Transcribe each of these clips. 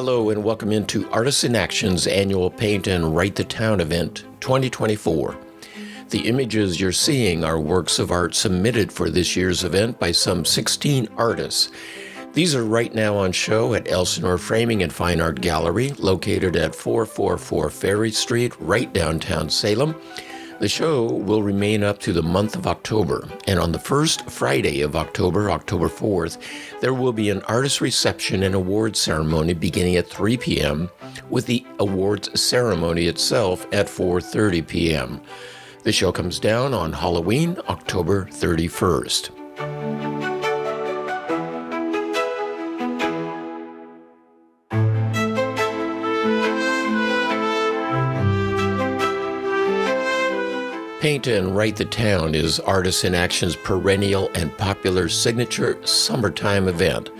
Hello and welcome into Artists in Action's annual Paint and Write the Town event 2024. The images you're seeing are works of art submitted for this year's event by some 16 artists. These are right now on show at Elsinore Framing and Fine Art Gallery, located at 444 Ferry Street, right downtown Salem. The show will remain up to the month of October, and on the first Friday of October, October 4th, there will be an artist reception and awards ceremony beginning at 3 p.m., with the awards ceremony itself at 4:30 p.m. The show comes down on Halloween, October 31st. Paint and Write the Town is Artists in Action's perennial and popular signature summertime event.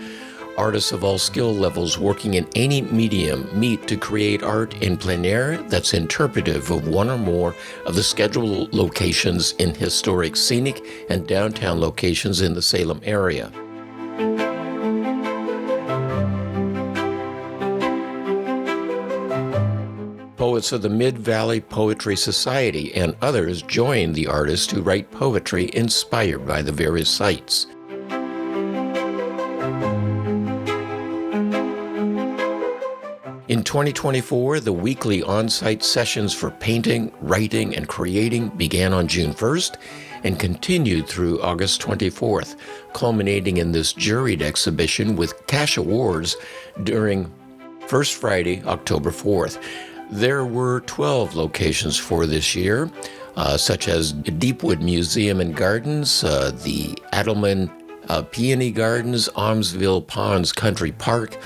Artists of all skill levels working in any medium meet to create art in plein air that's interpretive of one or more of the scheduled locations in historic, scenic, and downtown locations in the Salem area. Poets of the Mid-Valley Poetry Society and others join the artists who write poetry inspired by the various sites. In 2024, the weekly on-site sessions for painting, writing, and creating began on June 1st and continued through August 24th, culminating in this juried exhibition with cash awards during First Friday, October 4th. There were 12 locations for this year, such as Deepwood Museum and Gardens, the Adelman Peony Gardens, Almsville Ponds Country Park,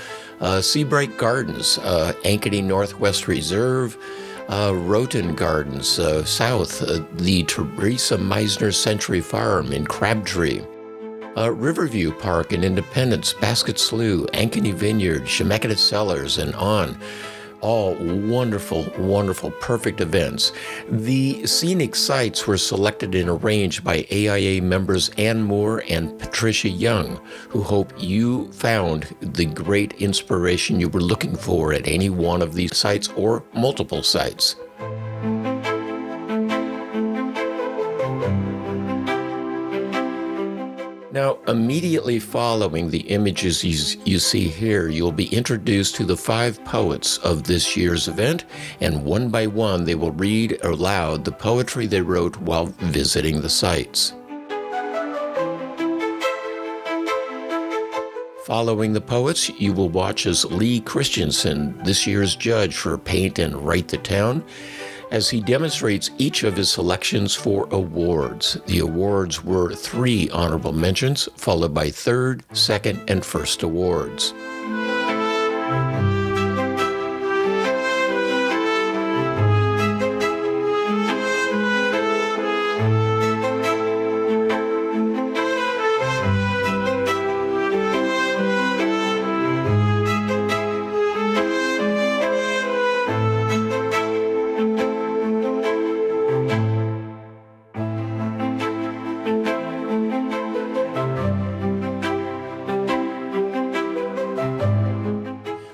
Seabright Gardens, Ankeny Northwest Reserve, Roten Gardens, South, the Teresa Meisner Century Farm in Crabtree, Riverview Park in Independence, Basket Slough, Ankeny Vineyard, Chemeketa Cellars, and on. All wonderful, wonderful, perfect events. The scenic sites were selected and arranged by AIA members Ann Moore and Patricia Young, who hope you found the great inspiration you were looking for at any one of these sites or multiple sites. Now, immediately following the images you see here, you'll be introduced to the 5 poets of this year's event, and one by one they will read aloud the poetry they wrote while visiting the sites. Following the poets, you will watch as Lee Christensen, this year's judge for Paint and Write the Town, as he demonstrates each of his selections for awards. The awards were 3 honorable mentions, followed by third, second, and first awards.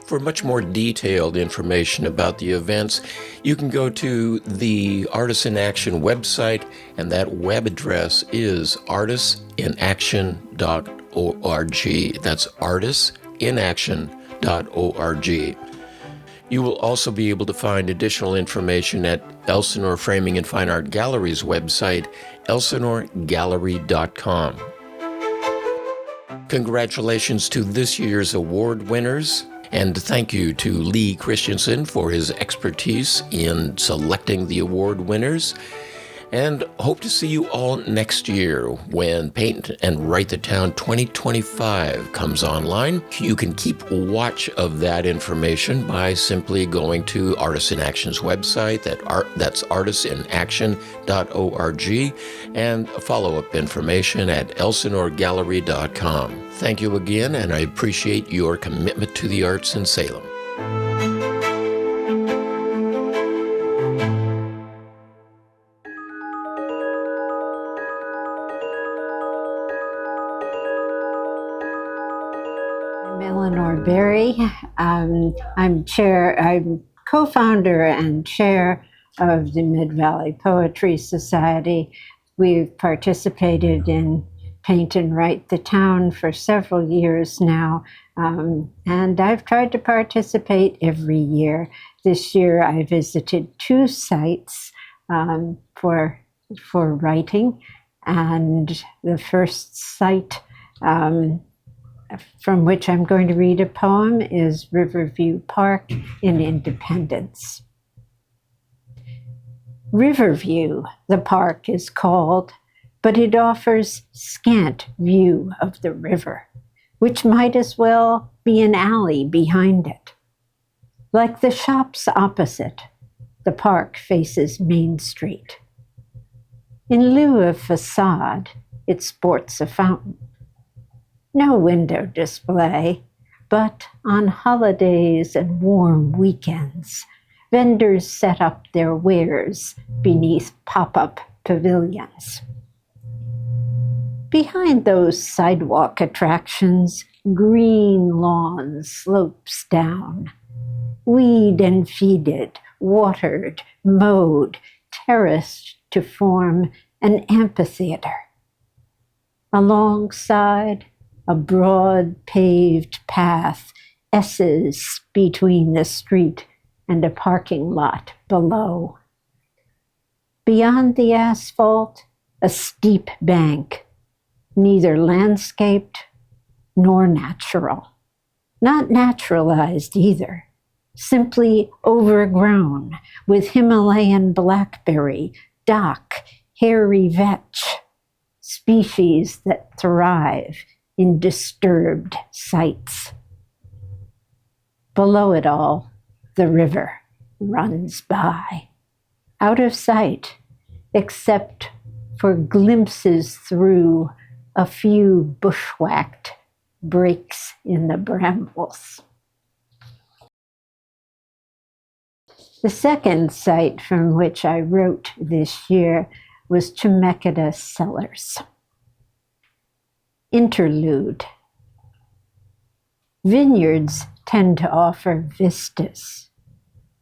For much more detailed information about the events, you can go to the Artists in Action website, and that web address is artistsinaction.org. That's artistsinaction.org. You will also be able to find additional information at Elsinore Framing and Fine Art Gallery's website, elsinoregallery.com. Congratulations to this year's award winners. And thank you to Lee Christensen for his expertise in selecting the award winners. And hope to see you all next year when Paint and Write the Town 2025 comes online. You can keep watch of that information by simply going to Artists in Action's website, that's artistsinaction.org, and follow-up information at elsinoregallery.com. Thank you again, and I appreciate your commitment to the arts in Salem. I'm Eleanor Berry. I'm co-founder and chair of the Mid-Valley Poetry Society. We've participated in Paint and Write the Town for several years now, and I've tried to participate every year. This year I visited 2 sites for writing, and the first site from which I'm going to read a poem is Riverview Park in Independence. Riverview, the park is called, but it offers scant view of the river, which might as well be an alley behind it. Like the shops opposite, the park faces Main Street. In lieu of facade, it sports a fountain. No window display, but on holidays and warm weekends, vendors set up their wares beneath pop-up pavilions. Behind those sidewalk attractions, green lawn slopes down. Weed and feeded, watered, mowed, terraced to form an amphitheater. Alongside, a broad paved path esses between the street and a parking lot below. Beyond the asphalt, a steep bank, neither landscaped nor natural. Not naturalized either, simply overgrown with Himalayan blackberry, dock, hairy vetch, species that thrive in disturbed sites. Below it all, the river runs by, out of sight, except for glimpses through a few bushwhacked breaks in the brambles. The second site from which I wrote this year was Chemeketa Cellars. Interlude. Vineyards tend to offer vistas,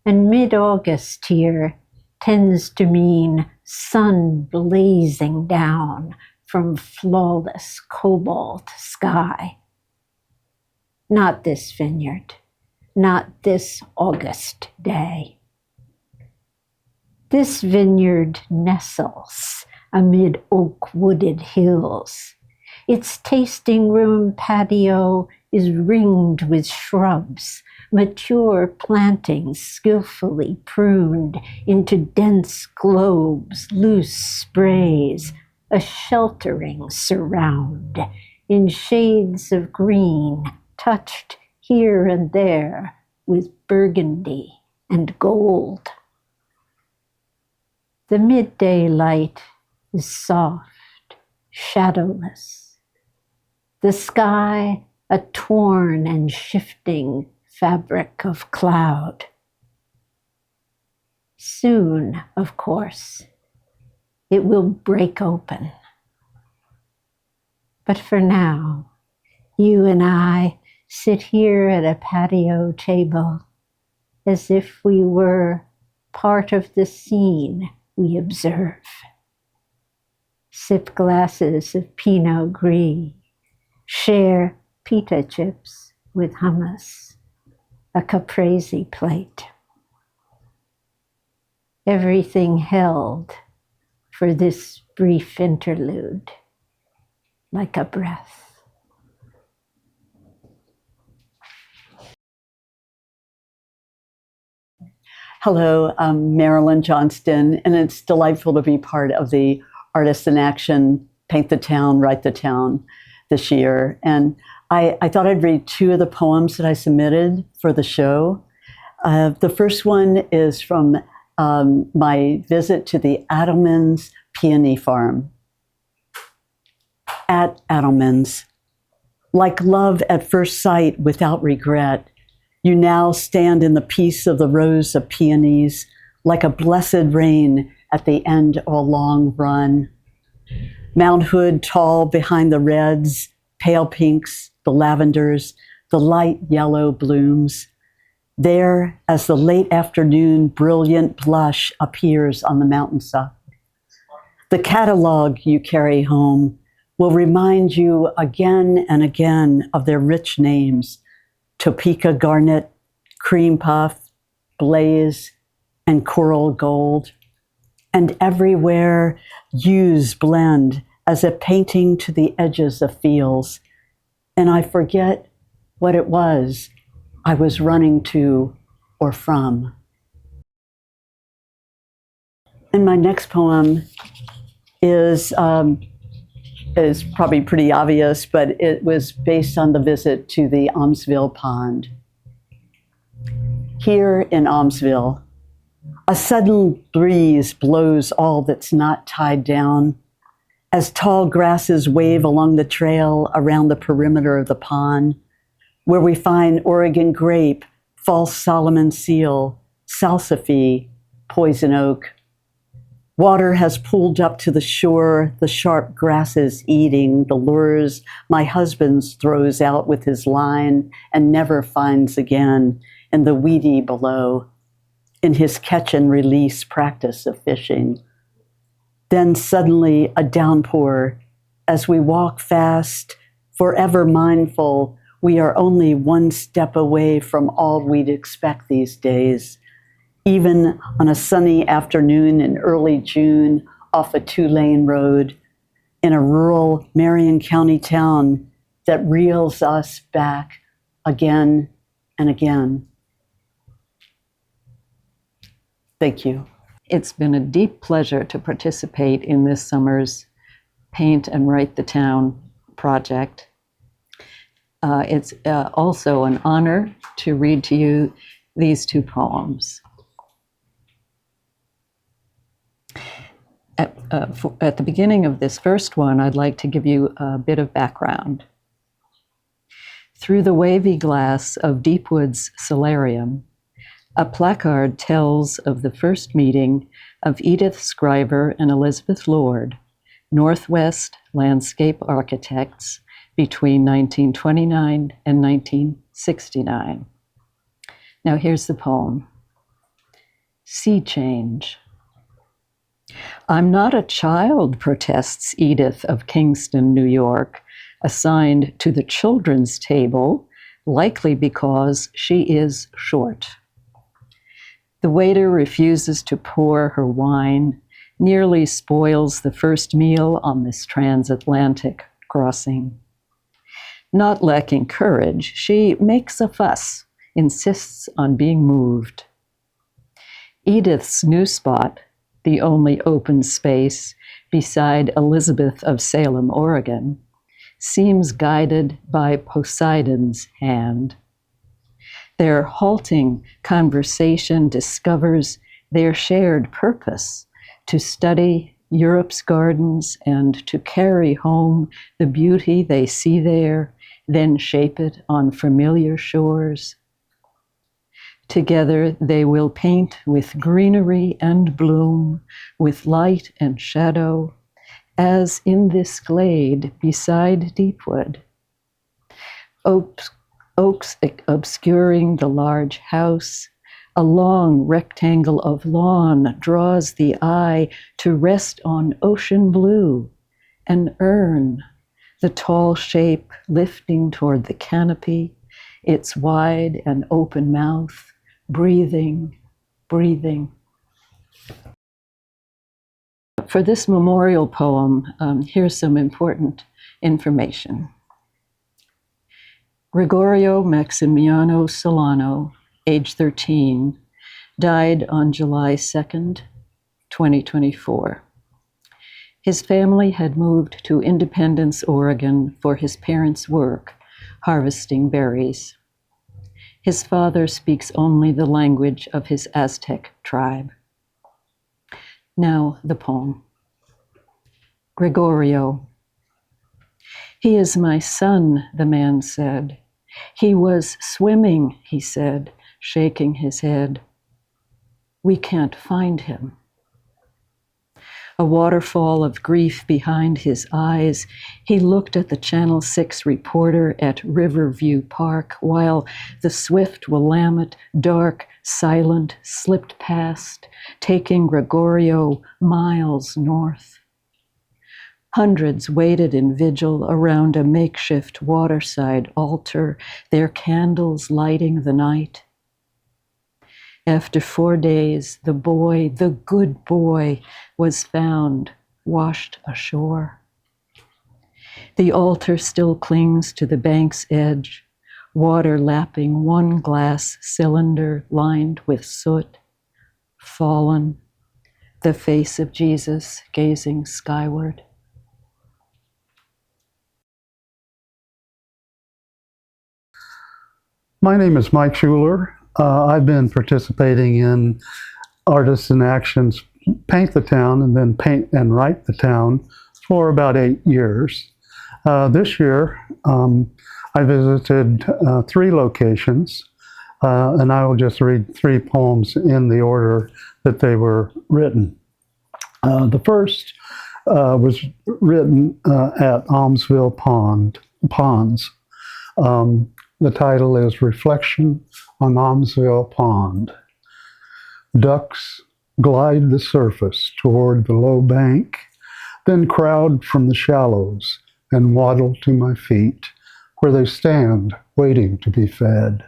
and mid-August here tends to mean sun blazing down from flawless cobalt sky. Not this vineyard, not this August day. This vineyard nestles amid oak-wooded hills. Its tasting room patio is ringed with shrubs, mature plantings skillfully pruned into dense globes, loose sprays, a sheltering surround in shades of green, touched here and there with burgundy and gold. The midday light is soft, shadowless. The sky a torn and shifting fabric of cloud. Soon, of course, it will break open. But for now, you and I sit here at a patio table as if we were part of the scene we observe. Sip glasses of Pinot Gris, share pita chips with hummus, a caprese plate. Everything held for this brief interlude, like a breath. Hello, I'm Marilyn Johnston, and it's delightful to be part of the Artists in Action Paint the Town, Write the Town this year. And I thought I'd read 2 of the poems that I submitted for the show. The first one is from my visit to the Adelman's Peony Farm. At Adelman's, like love at first sight without regret, you now stand in the peace of the rows of peonies, like a blessed rain at the end of a long run. Mount Hood tall behind the reds, pale pinks, the lavenders, the light yellow blooms. There, as the late afternoon brilliant blush appears on the mountainside. The catalog you carry home will remind you again and again of their rich names: Topeka Garnet, Cream Puff, Blaze, and Coral Gold. And everywhere hues blend as a painting to the edges of fields. And I forget what it was I was running to or from. And my next poem is probably pretty obvious, but it was based on the visit to the Almsville Pond. Here in Almsville, a sudden breeze blows all that's not tied down as tall grasses wave along the trail around the perimeter of the pond, where we find Oregon grape, false Solomon seal, salsify, poison oak. Water has pulled up to the shore, the sharp grasses eating the lures my husband throws out with his line and never finds again in the weedy below, in his catch and release practice of fishing. Then suddenly a downpour as we walk fast, forever mindful we are only one step away from all we'd expect these days. Even on a sunny afternoon in early June off a 2-lane road in a rural Marion County town that reels us back again and again. Thank you. It's been a deep pleasure to participate in this summer's Paint and Write the Town project. It's also an honor to read to you these two poems. At the beginning of this first one, I'd like to give you a bit of background. Through the wavy glass of Deepwood's solarium, a placard tells of the first meeting of Edith Scriver and Elizabeth Lord, Northwest landscape architects, between 1929 and 1969. Now here's the poem. Sea Change. I'm not a child, protests Edith of Kingston, New York, assigned to the children's table, likely because she is short. The waiter refuses to pour her wine, nearly spoils the first meal on this transatlantic crossing. Not lacking courage, she makes a fuss, insists on being moved. Edith's new spot, the only open space beside Elizabeth of Salem, Oregon, seems guided by Poseidon's hand. Their halting conversation discovers their shared purpose to study Europe's gardens and to carry home the beauty they see there, then shape it on familiar shores. Together they will paint with greenery and bloom, with light and shadow, as in this glade beside Deepwood. Oaks obscuring the large house, a long rectangle of lawn draws the eye to rest on ocean blue, an urn, the tall shape lifting toward the canopy, its wide and open mouth, breathing, breathing. For this memorial poem, here's some important information. Gregorio Maximiano Solano, age 13, died on July 2nd, 2024. His family had moved to Independence, Oregon for his parents' work, harvesting berries. His father speaks only the language of his Aztec tribe. Now the poem. Gregorio. He is my son, the man said. He was swimming, he said, shaking his head. We can't find him. a waterfall of grief behind his eyes, he looked at the Channel 6 reporter at Riverview Park while the swift Willamette, dark, silent, slipped past, taking Gregorio miles north. Hundreds waited in vigil around a makeshift waterside altar, their candles lighting the night. After 4 days, the boy, the good boy, was found, washed ashore. The altar still clings to the bank's edge, water lapping one glass cylinder lined with soot, fallen, the face of Jesus gazing skyward. My name is Mike Schuler. I've been participating in Artists in Action's Paint the Town and then Paint and Write the Town for about 8 years. This year, I visited 3 locations, and I will just read 3 poems in the order that they were written. The first was written at Almsville Ponds. The title is Reflection on Almsville Pond. Ducks glide the surface toward the low bank, then crowd from the shallows and waddle to my feet, where they stand waiting to be fed.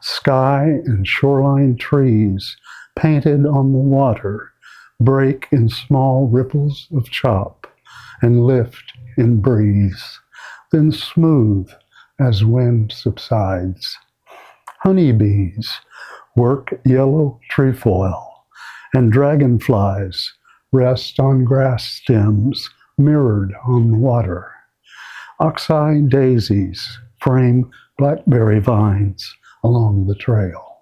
Sky and shoreline trees painted on the water break in small ripples of chop and lift in breeze, then smooth as wind subsides. Honeybees work yellow trefoil, and dragonflies rest on grass stems mirrored on the water. Oxeye daisies frame blackberry vines along the trail.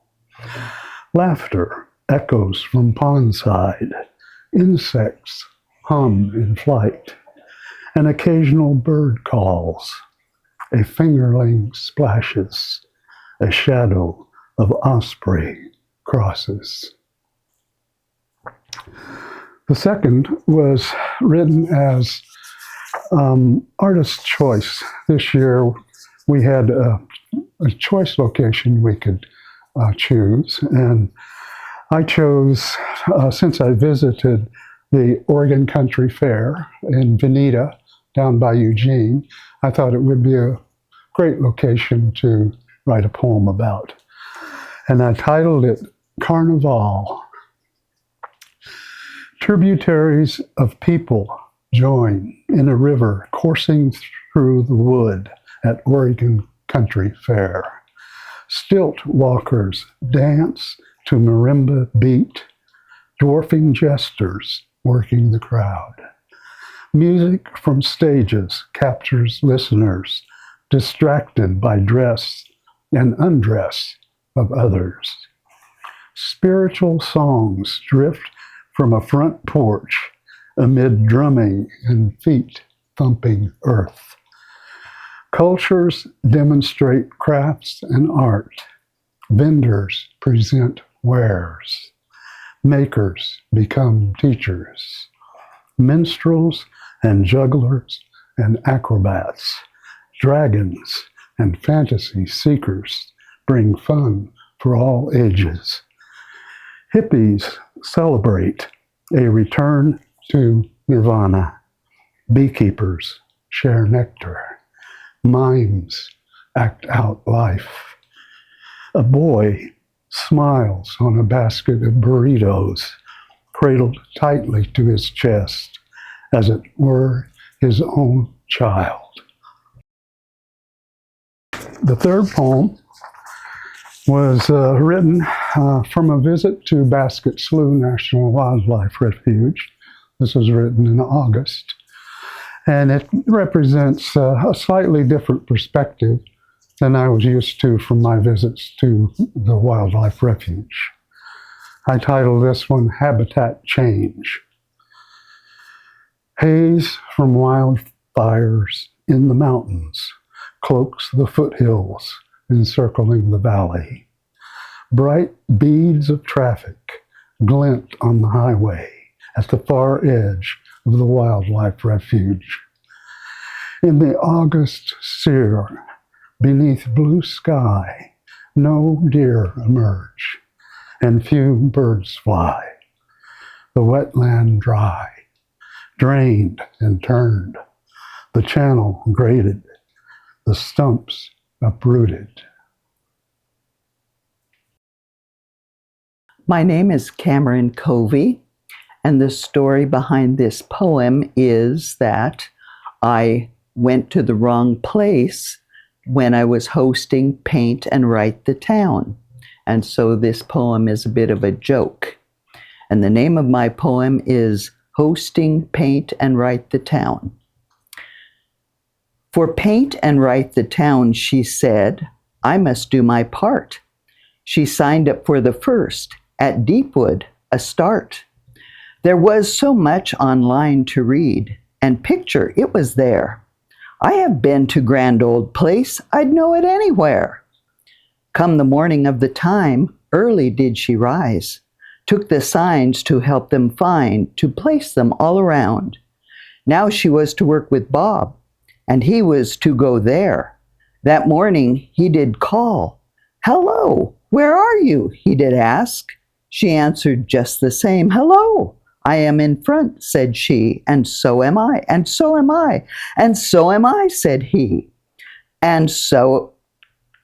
Laughter echoes from pondside. Insects hum in flight. An occasional bird calls. A fingerling splashes. A shadow of osprey crosses. The second was written as artist choice. This year we had a choice location we could choose, and I chose, since I visited the Oregon Country Fair in Veneta down by Eugene, I thought it would be a great location to write a poem about. And I titled it Carnival. Tributaries of people join in a river coursing through the wood at Oregon Country Fair. Stilt walkers dance to marimba beat, dwarfing jesters working the crowd. Music from stages captures listeners, distracted by dress and undress of others. Spiritual songs drift from a front porch amid drumming and feet thumping earth. Cultures demonstrate crafts and art. Vendors present wares. Makers become teachers. Minstrels and jugglers and acrobats, dragons and fantasy seekers bring fun for all ages. Hippies celebrate a return to nirvana. Beekeepers share nectar. Mimes act out life. A boy smiles on a basket of burritos, cradled tightly to his chest, as it were his own child. The third poem was written from a visit to Basket Slough National Wildlife Refuge. This was written in August, and it represents a slightly different perspective than I was used to from my visits to the wildlife refuge. I titled this one Habitat Change. Haze from wildfires in the mountains cloaks the foothills encircling the valley. Bright beads of traffic glint on the highway at the far edge of the wildlife refuge. In the August sere, beneath blue sky, no deer emerge, and few birds fly. The wetland dry, drained and turned, the channel graded, the stumps uprooted. My name is Cameron Covey, and the story behind this poem is that I went to the wrong place when I was hosting Paint and Write the Town. And so this poem is a bit of a joke. And the name of my poem is Hosting Paint and Write the Town. For Paint and Write the Town, she said, I must do my part. She signed up for the first, at Deepwood, a start. There was so much online to read, and picture, it was there. I have been to grand old place, I'd know it anywhere. Come the morning of the time, early did she rise, took the signs to help them find, to place them all around. Now she was to work with Bob, and he was to go there. That morning he did call. Hello, where are you? He did ask. She answered just the same, hello, I am in front, said she, and so am I, and so am I, and so am I, said he. And so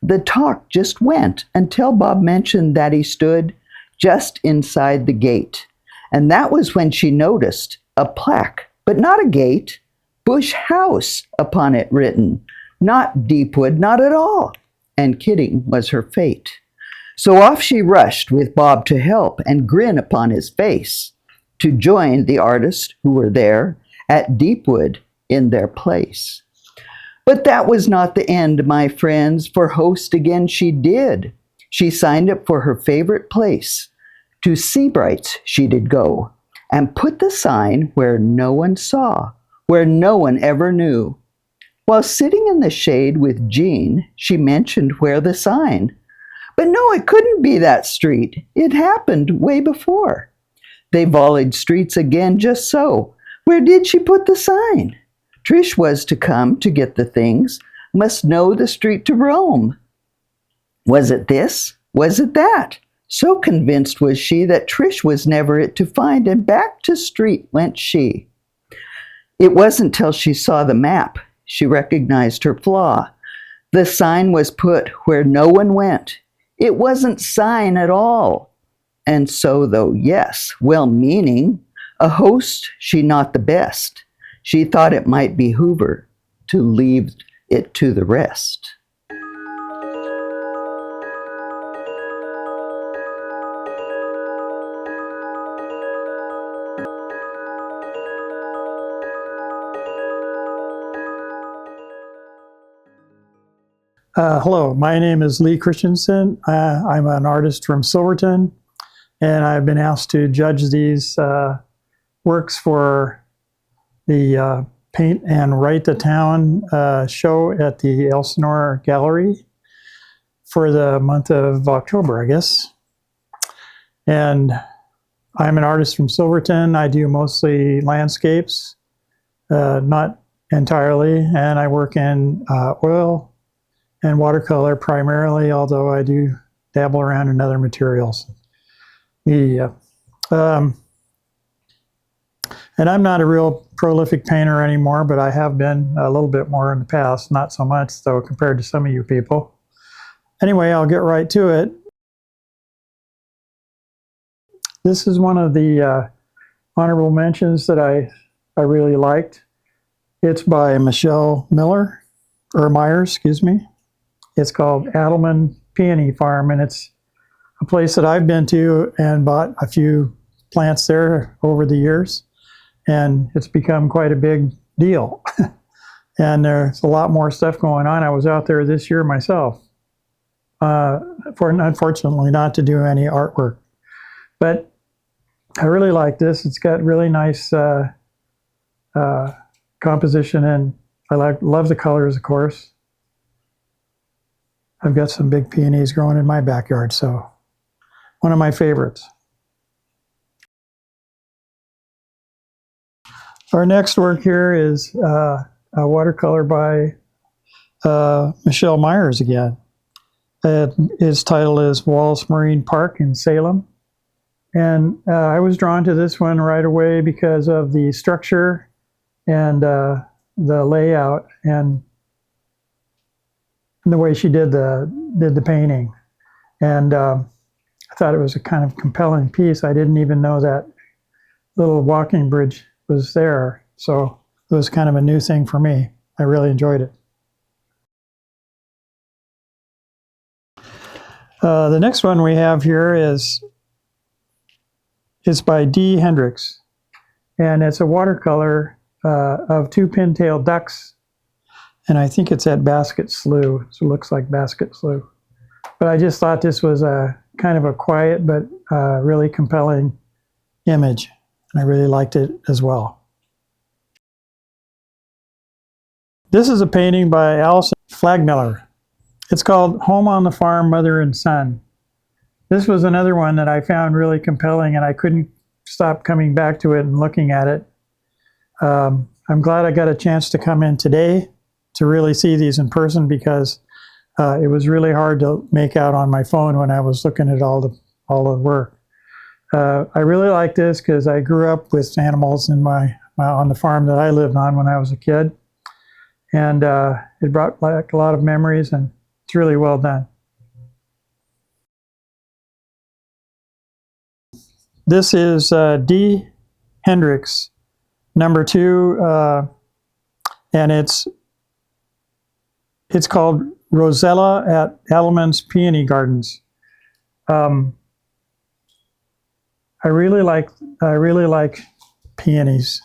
the talk just went until Bob mentioned that he stood just inside the gate. And that was when she noticed a plaque, but not a gate, Bush House upon it written, not Deepwood, not at all. And kidding was her fate. So off she rushed with Bob to help and grin upon his face to join the artists who were there at Deepwood in their place. But that was not the end, my friends, for host again she did. She signed up for her favorite place. To Seabright's she did go and put the sign where no one saw, where no one ever knew. While sitting in the shade with Jean, she mentioned where the sign. But no, it couldn't be that street. It happened way before. They volleyed streets again just so. Where did she put the sign? Trish was to come to get the things, must know the street to roam. Was it this? Was it that? So convinced was she that Trish was never it to find, and back to street went she. It wasn't till she saw the map she recognized her flaw. The sign was put where no one went. It wasn't sign at all. And so, though, yes, well-meaning, a host, she not the best. She thought it might behoove her to leave it to the rest. Hello, my name is Lee Christensen. I'm an artist from Silverton, and I've been asked to judge these works for the Paint and Write the Town show at the Elsinore Gallery for the month of October, I guess. And I'm an artist from Silverton. I do mostly landscapes, not entirely, and I work in oil and watercolor primarily, although I do dabble around in other materials. Media. And I'm not a real prolific painter anymore, but I have been a little bit more in the past, not so much though compared to some of you people. Anyway, I'll get right to it. This is one of the honorable mentions that I really liked. It's by Michelle Miller, or Myers, excuse me. It's called Adelman Peony Farm, and it's a place that I've been to and bought a few plants there over the years, and it's become quite a big deal. And there's a lot more stuff going on. I was out there this year myself, unfortunately not to do any artwork, but I really like this. It's got really nice composition, and I love the colors, of course. I've got some big peonies growing in my backyard, so one of my favorites. Our next work here is a watercolor by Michelle Myers again. His title is Wallace Marine Park in Salem. And I was drawn to this one right away because of the structure and the layout and the way she did the painting. And I thought it was a kind of compelling piece. I didn't even know that little walking bridge was there. So it was kind of a new thing for me. I really enjoyed it. The next one we have here is by D. Hendricks, and it's a watercolor of two pin-tailed ducks, and I think it's at Basket Slough, so it looks like Basket Slough. But I just thought this was a kind of a quiet but really compelling image, and I really liked it as well. This is a painting by Alison Flagmiller. It's called Home on the Farm, Mother and Son. This was another one that I found really compelling, and I couldn't stop coming back to it and looking at it. I'm glad I got a chance to come in today to really see these in person, because it was really hard to make out on my phone when I was looking at all the work. I really like this because I grew up with animals in on the farm that I lived on when I was a kid, and it brought back a lot of memories, and it's really well done. This is D. Hendricks, number 2, and it's called Rosella at Alleman's Peony Gardens. I really like peonies,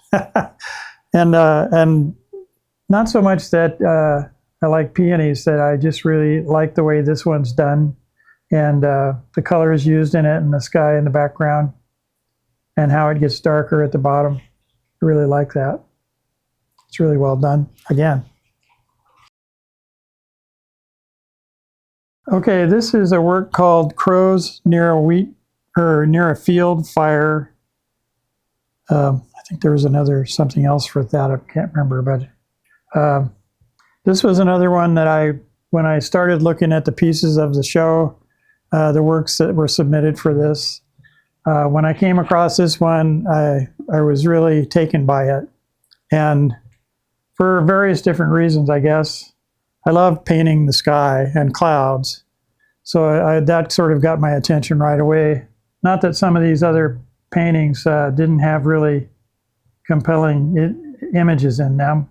and not so much that I like peonies, that I just really like the way this one's done, and the colors used in it, and the sky in the background, and how it gets darker at the bottom. I really like that. It's really well done again. Okay, this is a work called Crows Near a Field Fire. I think there was something else for that. I can't remember, but this was another one that when I started looking at the pieces of the show, the works that were submitted for this, when I came across this one, I was really taken by it. And for various different reasons, I guess. I love painting the sky and clouds. So that sort of got my attention right away. Not that some of these other paintings didn't have really compelling images in them.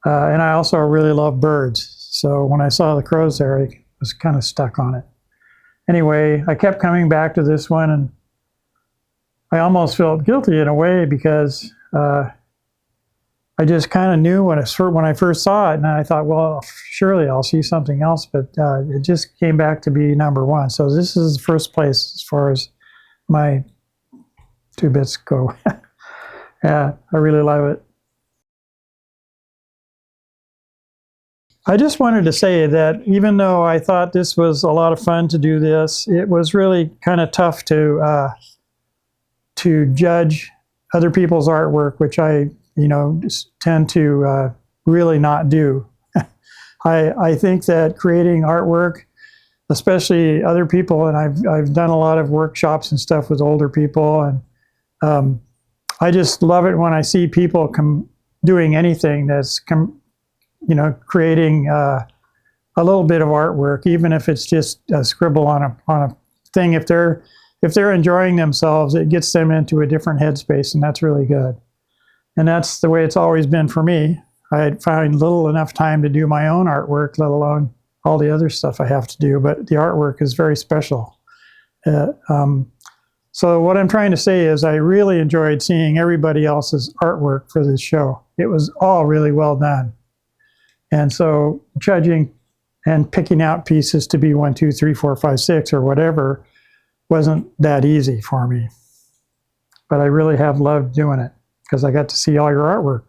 And I also really love birds. So when I saw the crows there, I was kind of stuck on it. Anyway, I kept coming back to this one, and I almost felt guilty in a way, because I just kind of knew when I first saw it, and I thought, well, surely I'll see something else, but it just came back to be number 1. So this is the first place as far as my 2 bits go. Yeah, I really love it. I just wanted to say that even though I thought this was a lot of fun to do this, it was really kind of tough to judge other people's artwork, which I tend to really not do. I think that creating artwork, especially other people, and I've done a lot of workshops and stuff with older people, and I just love it when I see people doing anything that's creating a little bit of artwork, even if it's just a scribble on a thing. If they're enjoying themselves, it gets them into a different headspace, and that's really good. And that's the way it's always been for me. I find little enough time to do my own artwork, let alone all the other stuff I have to do, but the artwork is very special. So what I'm trying to say is I really enjoyed seeing everybody else's artwork for this show. It was all really well done. And so judging and picking out pieces to be 1, 2, 3, 4, 5, 6 or whatever wasn't that easy for me. But I really have loved doing it, because I got to see all your artwork.